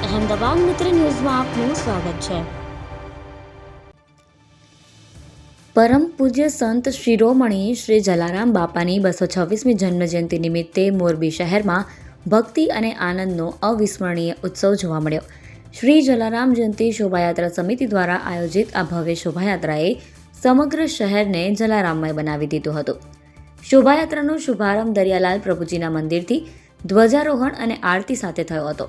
અહેમદાબાદ મિત્ર ન્યૂઝમાં આપનું સ્વાગત છે। પરમ પૂજ્ય સંત શિરોમણી શ્રી જલારામ બાપાની 226મી જન્મજયંતિ નિમિત્તે મોરબી શહેરમાં ભક્તિ અને આનંદનો અવિસ્મરણીય ઉત્સવ જોવા મળ્યો। શ્રી જલારામ જયંતિ શોભાયાત્રા સમિતિ દ્વારા આયોજિત આ ભવ્ય શોભાયાત્રાએ સમગ્ર શહેરને જલારામમય બનાવી દીધું હતું। શોભાયાત્રાનો શુભારંભ દરિયાલાલ પ્રભુજીના મંદિરથી ધ્વજારોહણ અને આરતી સાથે થયો હતો।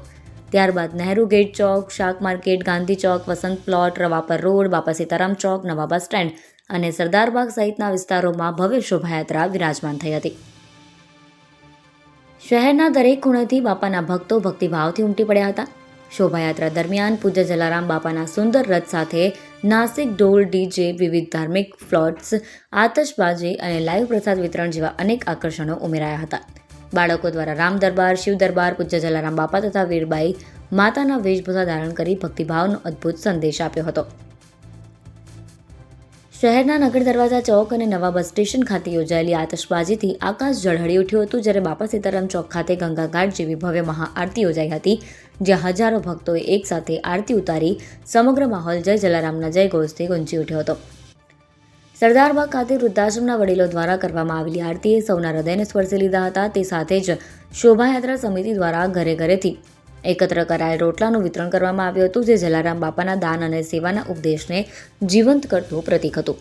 ત્યારબાદ નહેરુ ગેટ ચોક, શાક માર્કેટ, ગાંધી ચોક, વસંત પ્લોટ, રવાપર રોડ, બાપા સીતારામ ચોક, નવા બસ સ્ટેન્ડ અને સરદારબાગ સહિતના વિસ્તારોમાં ભવ્ય શોભાયાત્રા વિરાજમાન થઈ હતી। શહેરના દરેક ખૂણેથી બાપાના ભક્તો ભક્તિભાવથી ઉમટી પડ્યા હતા। શોભાયાત્રા દરમિયાન પૂજ્ય જલારામ બાપાના સુંદર રથ સાથે નાસિક ઢોલ, ડીજે, વિવિધ ધાર્મિક ફ્લોટ્સ, આતશબાજી અને લાઈવ પ્રસાદ વિતરણ જેવા અનેક આકર્ષણો ઉમેરાયા હતા। બાળકો દ્વારા રામ દરબાર, શિવ દરબાર, પૂજ્ય જલારામ બાપા તથા વીરબાઈ માતાના વેશભૂષા ધારણ કરી ભક્તિભાવનો અદ્ભુત સંદેશ આપ્યો હતો। શહેરના નગર દરવાજા ચોક અને નવા બસ સ્ટેશન ખાતે યોજાયેલી આતશબાજીથી આકાશ ઝળહળી ઉઠ્યું હતું, જ્યારે બાપા સીતારામ ચોક ખાતે ગંગા ઘાટ જેવી ભવ્ય મહાઆરતી યોજાઈ હતી, જ્યાં હજારો ભક્તોએ એકસાથે આરતી ઉતારી સમગ્ર માહોલ જય જલારામના જય ઘોષથી ગુંજી ઉઠ્યો હતો। સરદારબાગ ખાતે વૃદ્ધાશ્રમના વડીલો દ્વારા કરવામાં આવેલી આરતીએ સૌના હૃદયને સ્પર્શી લીધા હતા। તે સાથે જ શોભાયાત્રા સમિતિ દ્વારા ઘરે ઘરેથી એકત્ર કરાયેલ રોટલાનું વિતરણ કરવામાં આવ્યું હતું, જે જલારામ બાપાના દાન અને સેવાના ઉપદેશને જીવંત કરતું પ્રતીક હતું।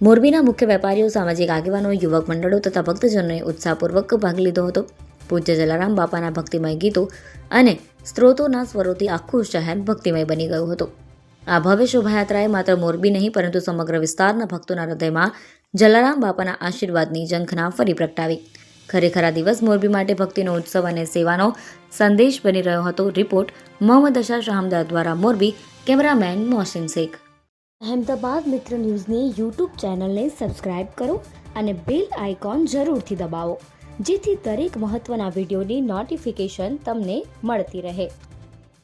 મોરબીના મુખ્ય વેપારીઓ, સામાજિક આગેવાનો, યુવક મંડળો તથા ભક્તજનોએ ઉત્સાહપૂર્વક ભાગ લીધો હતો। પૂજ્ય જલારામ બાપાના ભક્તિમય ગીતો અને સ્ત્રોતોના સ્વરોથી આખું શહેર ભક્તિમય બની ગયું હતું। આ ભવ્ય શોભાયાત્રાએ માત્ર મોરબી નહીં પરંતુ સમગ્ર વિસ્તારના ભક્તોના હૃદયમાં જલારામ બાપાના આશીર્વાદની ઝંખના ફરી પ્રગટાવી। ખરેખર આ દિવસ મોરબી માટે ભક્તિનો ઉત્સવ અને સેવાનો સંદેશ બની રહ્યો હતો। રિપોર્ટ મોહમ્મદ અશા શાહમદાર દ્વારા મોરબી, કેમેરામેન મોહસિન શેખ। અહેમદાબાદ મિત્ર ન્યૂઝની યુટ્યુબ ચેનલને સબસ્ક્રાઇબ કરો અને બેલ આઇકોન જરૂરથી દબાવો, જેથી દરેક મહત્ત્વના વિડીયોની નોટિફિકેશન તમને મળતી રહે।